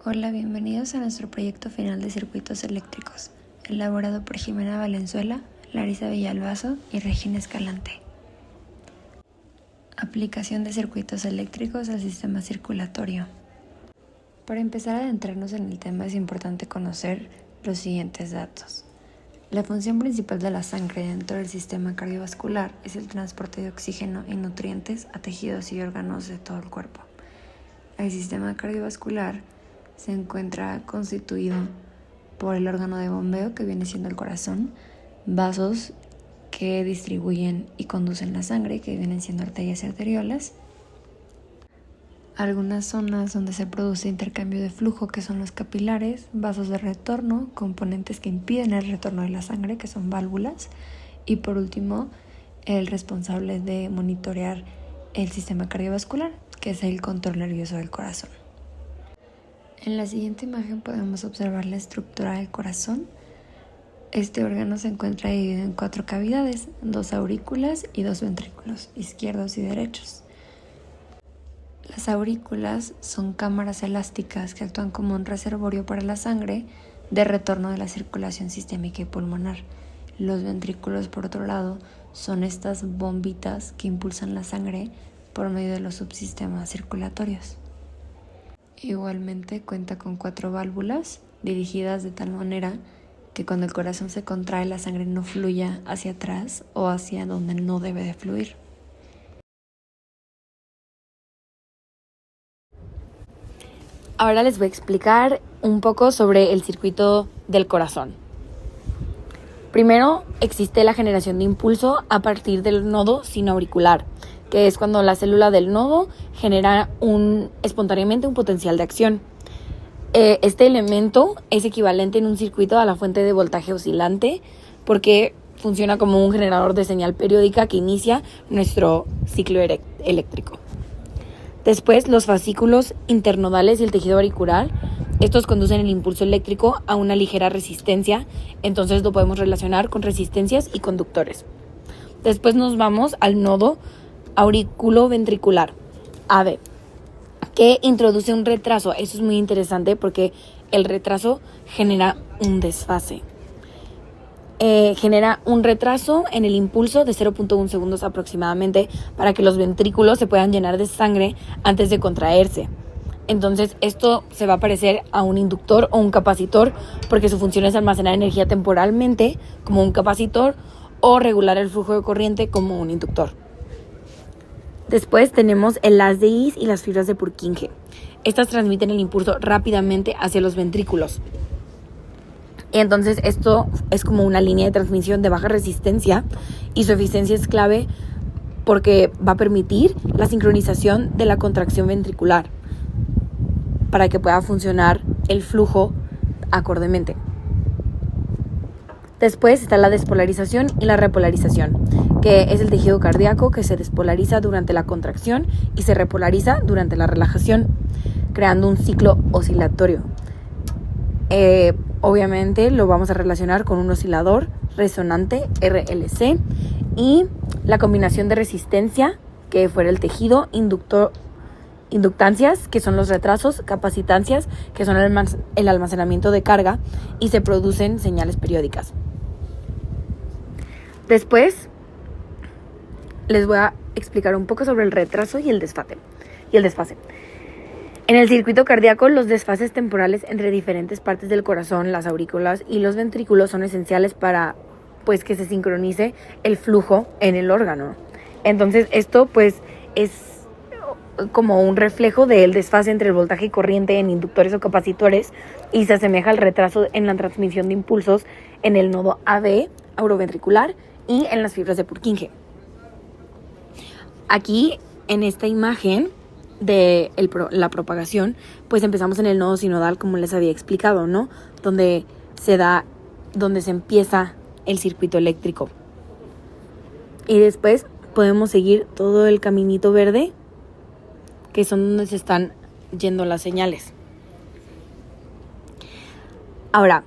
Hola, bienvenidos a nuestro proyecto final de circuitos eléctricos, elaborado por Jimena Valenzuela, Larisa Villalbazo y Regina Escalante. Aplicación de circuitos eléctricos al sistema circulatorio. Para empezar a adentrarnos en el tema es importante conocer los siguientes datos. La función principal de la sangre dentro del sistema cardiovascular es el transporte de oxígeno y nutrientes a tejidos y órganos de todo el cuerpo. El sistema cardiovascular se encuentra constituido por el órgano de bombeo, que viene siendo el corazón, vasos que distribuyen y conducen la sangre, que vienen siendo arterias y arteriolas, algunas zonas donde se produce intercambio de flujo, que son los capilares, vasos de retorno, componentes que impiden el retorno de la sangre, que son válvulas, y por último, el responsable de monitorear el sistema cardiovascular, que es el control nervioso del corazón. En la siguiente imagen podemos observar la estructura del corazón. Este órgano se encuentra dividido en 4 cavidades, 2 aurículas y 2 ventrículos, izquierdos y derechos. Las aurículas son cámaras elásticas que actúan como un reservorio para la sangre de retorno de la circulación sistémica y pulmonar. Los ventrículos, por otro lado, son estas bombitas que impulsan la sangre por medio de los subsistemas circulatorios. Igualmente cuenta con 4 válvulas dirigidas de tal manera que cuando el corazón se contrae la sangre no fluya hacia atrás o hacia donde no debe de fluir. Ahora les voy a explicar un poco sobre el circuito del corazón. Primero, existe la generación de impulso a partir del nodo sinoauricular, que es cuando la célula del nodo genera espontáneamente un potencial de acción. Este elemento es equivalente en un circuito a la fuente de voltaje oscilante porque funciona como un generador de señal periódica que inicia nuestro ciclo eléctrico. Después, los fascículos internodales y el tejido auricular, estos conducen el impulso eléctrico a una ligera resistencia, entonces lo podemos relacionar con resistencias y conductores. Después nos vamos al nodo auriculoventricular, AV, que introduce un retraso. Eso es muy interesante porque el retraso genera un desfase. Genera un retraso en el impulso de 0.1 segundos aproximadamente para que los ventrículos se puedan llenar de sangre antes de contraerse. Entonces esto se va a parecer a un inductor o un capacitor porque su función es almacenar energía temporalmente como un capacitor o regular el flujo de corriente como un inductor. Después tenemos el haz de His y las fibras de Purkinje. Estas transmiten el impulso rápidamente hacia los ventrículos. Entonces esto es como una línea de transmisión de baja resistencia y su eficiencia es clave porque va a permitir la sincronización de la contracción ventricular para que pueda funcionar el flujo acordemente. Después está la despolarización y la repolarización, que es el tejido cardíaco que se despolariza durante la contracción y se repolariza durante la relajación, creando un ciclo oscilatorio. Obviamente lo vamos a relacionar con un oscilador resonante RLC y la combinación de resistencia, que fuera el tejido, inductancias, que son los retrasos, capacitancias, que son el almacenamiento de carga, y se producen señales periódicas. Después les voy a explicar un poco sobre el retraso y el desfase. En el circuito cardíaco, los desfases temporales entre diferentes partes del corazón, las aurículas y los ventrículos son esenciales para que se sincronice el flujo en el órgano. Entonces esto es como un reflejo del desfase entre el voltaje y corriente en inductores o capacitores y se asemeja al retraso en la transmisión de impulsos en el nodo AV, auroventricular, y en las fibras de Purkinje. Aquí, en esta imagen de la propagación, empezamos en el nodo sinodal, como les había explicado, ¿no? Donde se empieza el circuito eléctrico. Y después podemos seguir todo el caminito verde, que son donde se están yendo las señales. Ahora,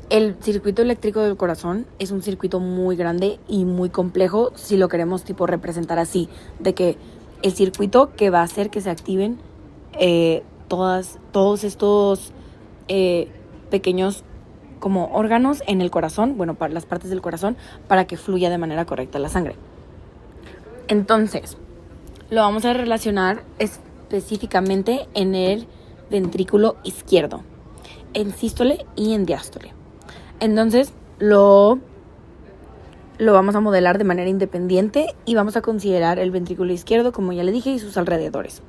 el circuito eléctrico del corazón es un circuito muy grande y muy complejo si lo queremos representar así, de que el circuito que va a hacer que se activen todos estos pequeños como órganos en el corazón, bueno, para las partes del corazón, para que fluya de manera correcta la sangre. Entonces, lo vamos a relacionar específicamente en el ventrículo izquierdo, en sístole y en diástole. Entonces, lo vamos a modelar de manera independiente y vamos a considerar el ventrículo izquierdo, como ya le dije, y sus alrededores.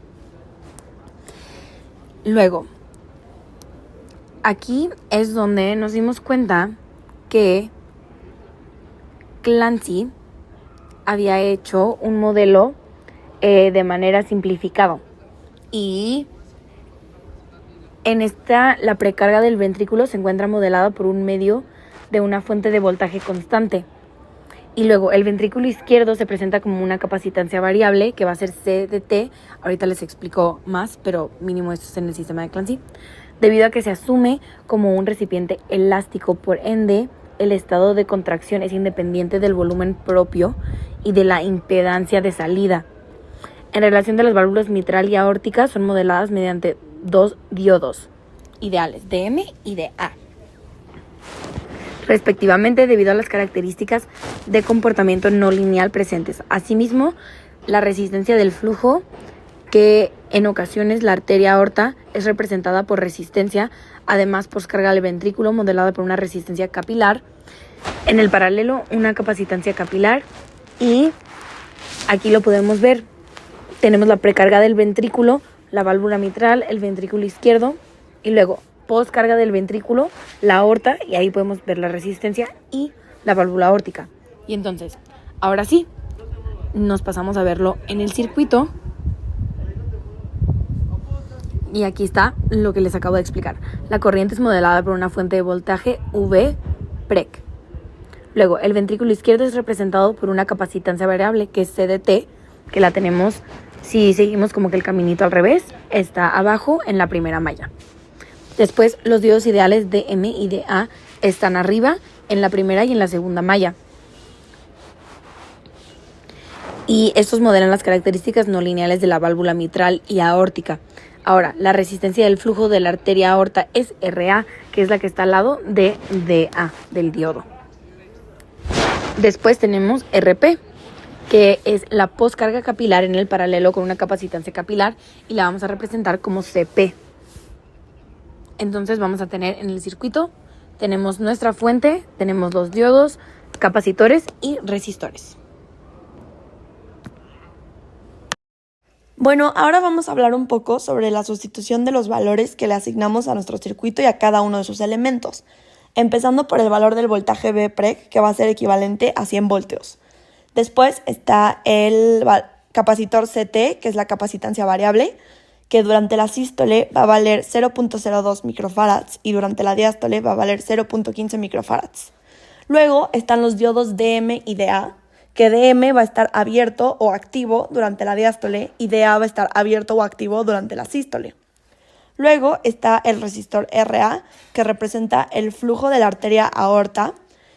Luego, aquí es donde nos dimos cuenta que Clancy había hecho un modelo de manera simplificado. Y en la precarga del ventrículo se encuentra modelada por un medio de una fuente de voltaje constante. Y luego el ventrículo izquierdo se presenta como una capacitancia variable que va a ser C de T. Ahorita les explico más, pero mínimo esto es en el sistema de Clancy. Debido a que se asume como un recipiente elástico, por ende, el estado de contracción es independiente del volumen propio y de la impedancia de salida. En relación de las válvulas mitral y aórtica, son modeladas mediante dos diodos ideales, DM y DA, respectivamente, debido a las características de comportamiento no lineal presentes. Asimismo, la resistencia del flujo, que en ocasiones la arteria aorta es representada por resistencia, además poscarga del ventrículo modelada por una resistencia capilar, en el paralelo una capacitancia capilar, y aquí lo podemos ver. Tenemos la precarga del ventrículo, la válvula mitral, el ventrículo izquierdo, y luego postcarga del ventrículo, la aorta, y ahí podemos ver la resistencia y la válvula aórtica. Y entonces, ahora sí, nos pasamos a verlo en el circuito. Y aquí está lo que les acabo de explicar. La corriente es modelada por una fuente de voltaje V PREC. Luego, el ventrículo izquierdo es representado por una capacitancia variable, que es CDT, que la tenemos, si seguimos como que el caminito al revés, está abajo en la primera malla. Después, los diodos ideales de M y de A están arriba en la primera y en la segunda malla. Y estos modelan las características no lineales de la válvula mitral y aórtica. Ahora, la resistencia del flujo de la arteria aorta es RA, que es la que está al lado de DA, del diodo. Después tenemos RP, que es la poscarga capilar en el paralelo con una capacitancia capilar, y la vamos a representar como CP. Entonces vamos a tener en el circuito, tenemos nuestra fuente, tenemos los diodos, capacitores y resistores. Bueno, ahora vamos a hablar un poco sobre la sustitución de los valores que le asignamos a nuestro circuito y a cada uno de sus elementos, empezando por el valor del voltaje Vpreg, que va a ser equivalente a 100 voltios. Después está el capacitor CT, que es la capacitancia variable, que durante la sístole va a valer 0.02 microfarads y durante la diástole va a valer 0.15 microfarads. Luego están los diodos DM y DA, que DM va a estar abierto o activo durante la diástole y DA va a estar abierto o activo durante la sístole. Luego está el resistor RA, que representa el flujo de la arteria aorta,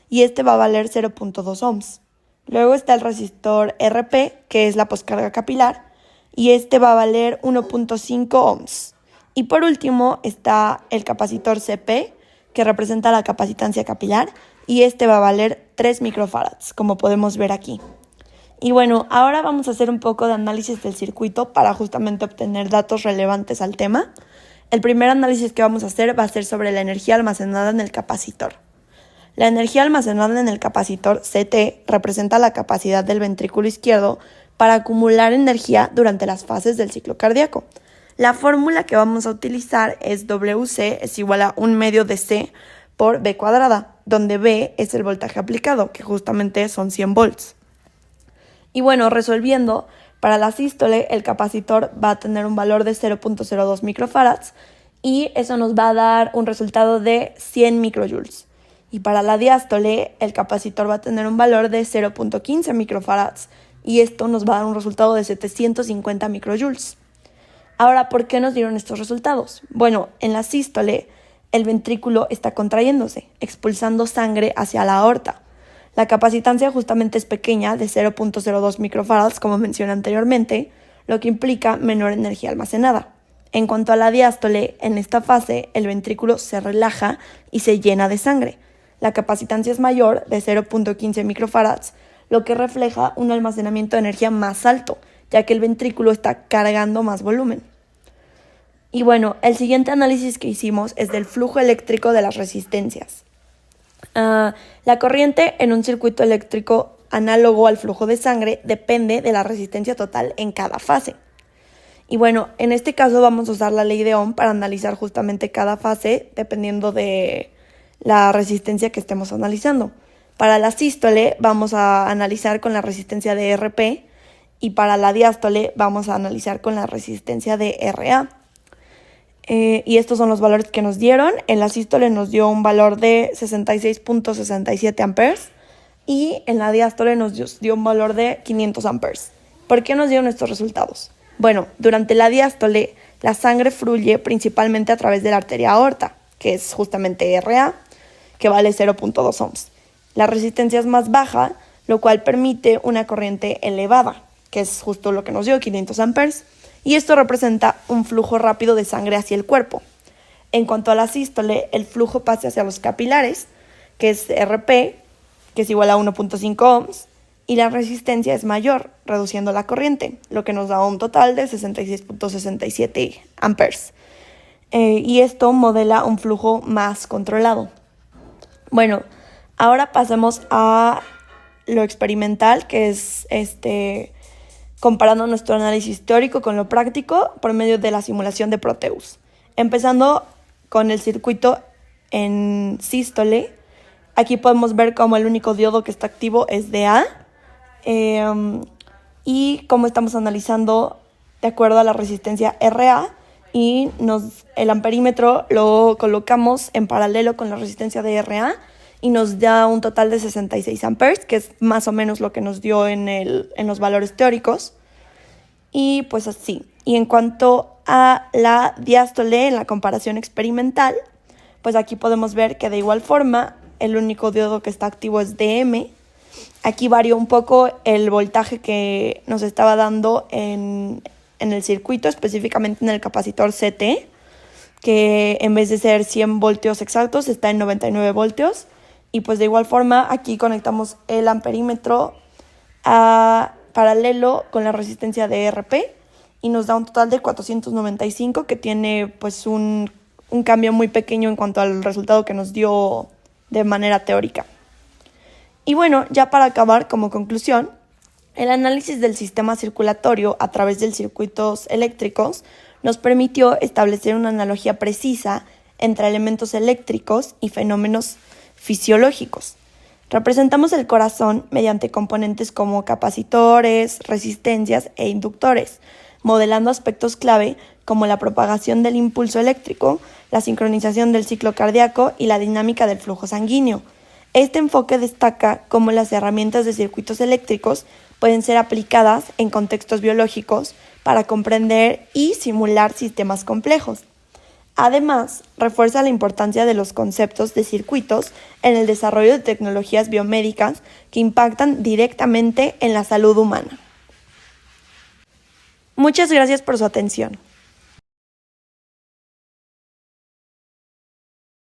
y este va a valer 0.2 ohms. Luego está el resistor RP, que es la poscarga capilar, y este va a valer 1.5 ohms. Y por último está el capacitor CP, que representa la capacitancia capilar, y este va a valer 3 microfarads, como podemos ver aquí. Y bueno, ahora vamos a hacer un poco de análisis del circuito para justamente obtener datos relevantes al tema. El primer análisis que vamos a hacer va a ser sobre la energía almacenada en el capacitor. La energía almacenada en el capacitor CT representa la capacidad del ventrículo izquierdo para acumular energía durante las fases del ciclo cardíaco. La fórmula que vamos a utilizar es WC es igual a 1 medio de C por B cuadrada, donde B es el voltaje aplicado, que justamente son 100 volts. Y bueno, resolviendo, para la sístole el capacitor va a tener un valor de 0.02 microfarads y eso nos va a dar un resultado de 100 microjoules. Y para la diástole el capacitor va a tener un valor de 0.15 microfarads y esto nos va a dar un resultado de 750 microjoules. Ahora, ¿por qué nos dieron estos resultados? Bueno, en la sístole el ventrículo está contrayéndose, expulsando sangre hacia la aorta. La capacitancia justamente es pequeña, de 0.02 microfarads, como mencioné anteriormente, lo que implica menor energía almacenada. En cuanto a la diástole, en esta fase el ventrículo se relaja y se llena de sangre. La capacitancia es mayor, de 0.15 microfarads, lo que refleja un almacenamiento de energía más alto, ya que el ventrículo está cargando más volumen. Y bueno, el siguiente análisis que hicimos es del flujo eléctrico de las resistencias. La corriente en un circuito eléctrico análogo al flujo de sangre depende de la resistencia total en cada fase. Y bueno, en este caso vamos a usar la ley de Ohm para analizar justamente cada fase dependiendo de la resistencia que estemos analizando. Para la sístole vamos a analizar con la resistencia de RP y para la diástole vamos a analizar con la resistencia de RA. Y estos son los valores que nos dieron. En la sístole nos dio un valor de 66.67 amperes y en la diástole nos dio un valor de 500 amperes. ¿Por qué nos dieron estos resultados? Bueno, durante la diástole la sangre fluye principalmente a través de la arteria aorta, que es justamente RA, que vale 0.2 ohms. La resistencia es más baja, lo cual permite una corriente elevada, que es justo lo que nos dio, 500 amperes. Y esto representa un flujo rápido de sangre hacia el cuerpo. En cuanto a la sístole, el flujo pasa hacia los capilares, que es RP, que es igual a 1.5 ohms, y la resistencia es mayor, reduciendo la corriente, lo que nos da un total de 66.67 amperes. Y esto modela un flujo más controlado. Bueno, ahora pasemos a lo experimental, que es comparando nuestro análisis teórico con lo práctico por medio de la simulación de Proteus. Empezando con el circuito en sístole, aquí podemos ver cómo el único diodo que está activo es DA y cómo estamos analizando de acuerdo a la resistencia RA y el amperímetro lo colocamos en paralelo con la resistencia de RA y nos da un total de 66 amperes, que es más o menos lo que nos dio en los valores teóricos. Y pues así. Y en cuanto a la diástole en la comparación experimental, pues aquí podemos ver que de igual forma el único diodo que está activo es DM. Aquí varió un poco el voltaje que nos estaba dando en el circuito, específicamente en el capacitor CT, que en vez de ser 100 voltios exactos está en 99 voltios. Y pues de igual forma aquí conectamos el amperímetro a paralelo con la resistencia de RP y nos da un total de 495, que tiene pues un cambio muy pequeño en cuanto al resultado que nos dio de manera teórica. Y bueno, ya para acabar, como conclusión, el análisis del sistema circulatorio a través de circuitos eléctricos nos permitió establecer una analogía precisa entre elementos eléctricos y fenómenos fisiológicos. Representamos el corazón mediante componentes como capacitores, resistencias e inductores, modelando aspectos clave como la propagación del impulso eléctrico, la sincronización del ciclo cardíaco y la dinámica del flujo sanguíneo. Este enfoque destaca cómo las herramientas de circuitos eléctricos pueden ser aplicadas en contextos biológicos para comprender y simular sistemas complejos. Además, refuerza la importancia de los conceptos de circuitos en el desarrollo de tecnologías biomédicas que impactan directamente en la salud humana. Muchas gracias por su atención.